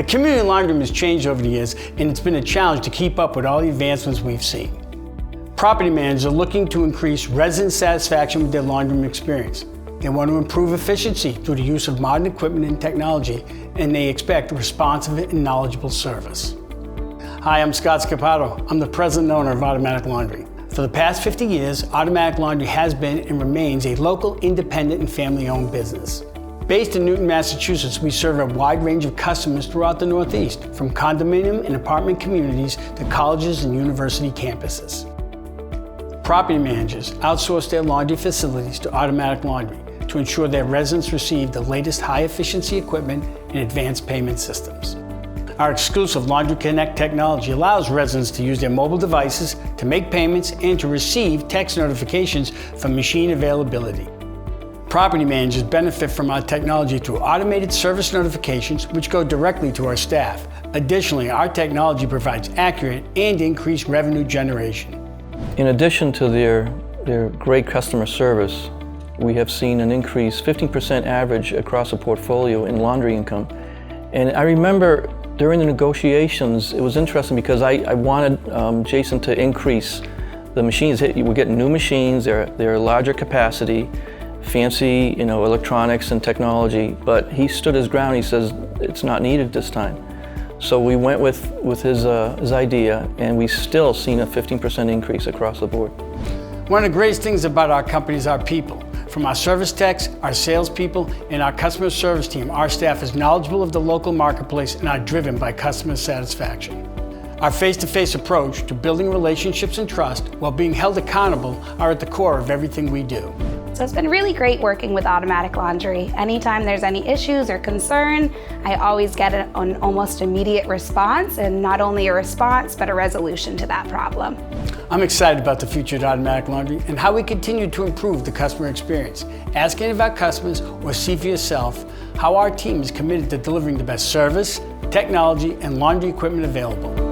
community laundroom has changed over the years, and it's been a challenge to keep up with all the advancements we've seen. Property managers are looking to increase resident satisfaction with their laundroom experience. They want to improve efficiency through the use of modern equipment and technology, and they expect responsive and knowledgeable service. Hi, I'm Scott Scapato. I'm the president and owner of Automatic Laundry. For the past 50 years, Automatic Laundry has been and remains a local, independent, and family-owned business. Based in Newton, Massachusetts, we serve a wide range of customers throughout the Northeast, from condominium and apartment communities to colleges and university campuses. Property managers outsource their laundry facilities to Automatic Laundry to ensure their residents receive the latest high-efficiency equipment and advanced payment systems. Our exclusive Laundry Connect technology allows residents to use their mobile devices to make payments and to receive text notifications for machine availability. Property managers benefit from our technology through automated service notifications, which go directly to our staff. Additionally, our technology provides accurate and increased revenue generation. In addition to their great customer service, we have seen an increase, 15% average across the portfolio in laundry income. And I remember during the negotiations, it was interesting because I wanted Jason to increase the machines. We're getting new machines, they're larger capacity, fancy, electronics and technology, but he stood his ground. He says it's not needed this time. So we went with his idea, and we still seen a 15% increase across the board. One of the greatest things about our company is our people. From our service techs, our salespeople, and our customer service team, our staff is knowledgeable of the local marketplace and are driven by customer satisfaction. Our face-to-face approach to building relationships and trust while being held accountable are at the core of everything we do. So it's been really great working with Automatic Laundry. Anytime there's any issues or concern, I always get an almost immediate response, and not only a response, but a resolution to that problem. I'm excited about the future at Automatic Laundry and how we continue to improve the customer experience. Ask any of our customers or see for yourself how our team is committed to delivering the best service, technology, and laundry equipment available.